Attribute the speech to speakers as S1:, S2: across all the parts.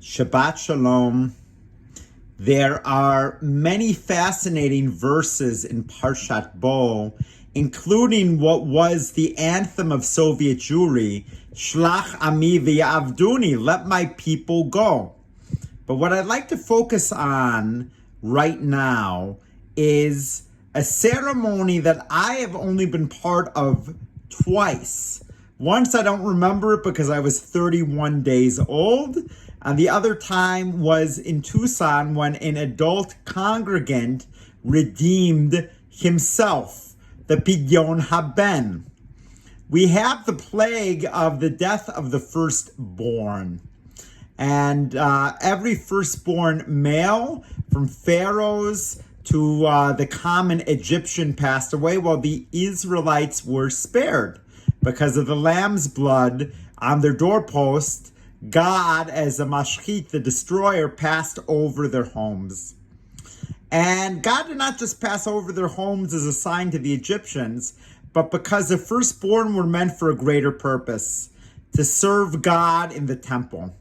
S1: Shabbat Shalom. There are many fascinating verses in Parshat Bo, including what was the anthem of Soviet Jewry, Shlach Ami v'yavduni, let my people go. But what I'd like to focus on right now is a ceremony that I have only been part of twice. Once I don't remember it because I was 31 days old, and the other time was in Tucson when an adult congregant redeemed himself, the Pidyon Haben. We have the plague of the death of the firstborn. And every firstborn male, from pharaohs to the common Egyptian, passed away, while the Israelites were spared. Because of the lamb's blood on their doorpost, God, as a mashchit, the destroyer, passed over their homes. And God did not just pass over their homes as a sign to the Egyptians, but because the firstborn were meant for a greater purpose, to serve God in the temple.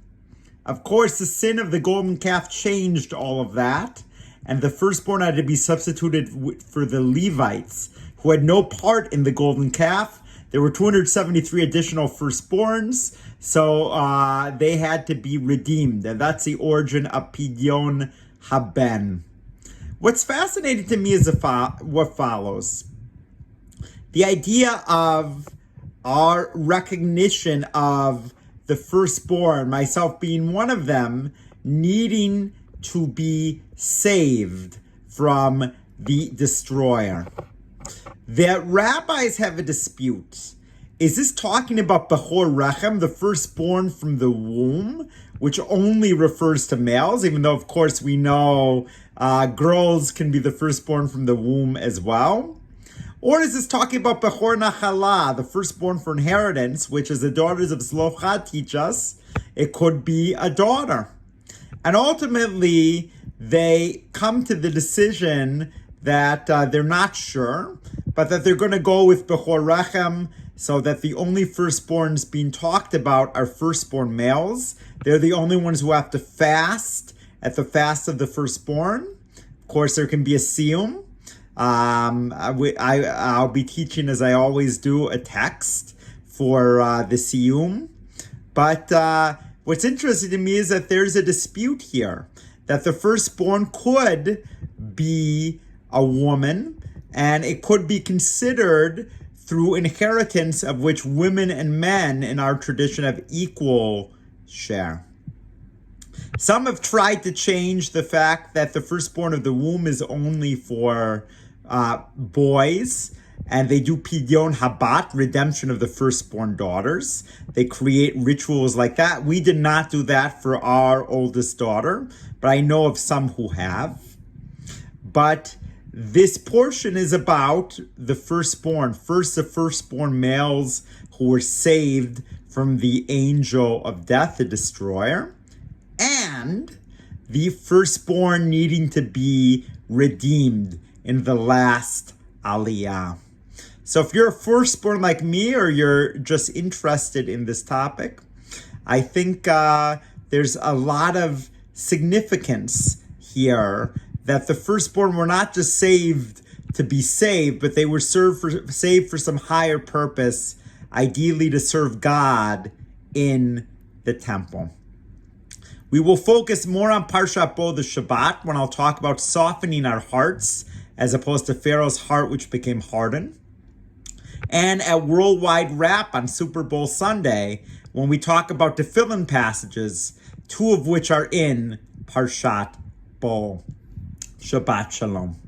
S1: Of course, the sin of the golden calf changed all of that, and the firstborn had to be substituted for the Levites, who had no part in the golden calf. There were 273 additional firstborns, so they had to be redeemed, and that's the origin of Pidyon Haben. What's fascinating to me is what follows. The idea of our recognition of the firstborn, myself being one of them, needing to be saved from the destroyer. The rabbis have a dispute. Is this talking about Bechor Rechem, the firstborn from the womb, which only refers to males, even though, of course, we know girls can be the firstborn from the womb as well? Or is this talking about Bechor Nachala, the firstborn for inheritance, which, as the daughters of Zlocha teach us, it could be a daughter? And ultimately, they come to the decision that they're not sure, but that they're going to go with Bechor Rechem, so that the only firstborns being talked about are firstborn males. They're the only ones who have to fast at the fast of the firstborn. Of course, there can be a siyum. I'll be teaching, as I always do, a text for the siyum. But what's interesting to me is that there's a dispute here, that the firstborn could be a woman, and it could be considered through inheritance, of which women and men in our tradition have equal share. Some have tried to change the fact that the firstborn of the womb is only for boys, and they do Pidyon Habat, redemption of the firstborn daughters. They create rituals like that. We did not do that for our oldest daughter, but I know of some who have. But this portion is about the firstborn. First, the firstborn males who were saved from the angel of death, the destroyer, and the firstborn needing to be redeemed in the last aliyah. So if you're a firstborn like me, or you're just interested in this topic, I think there's a lot of significance here, that the firstborn were not just saved to be saved, but they were saved for some higher purpose, ideally to serve God in the temple. We will focus more on Parshat Bo, the Shabbat, when I'll talk about softening our hearts, as opposed to Pharaoh's heart, which became hardened. And at Worldwide Wrap on Super Bowl Sunday, when we talk about tefillin passages, two of which are in Parshat Bo. Shabbat Shalom.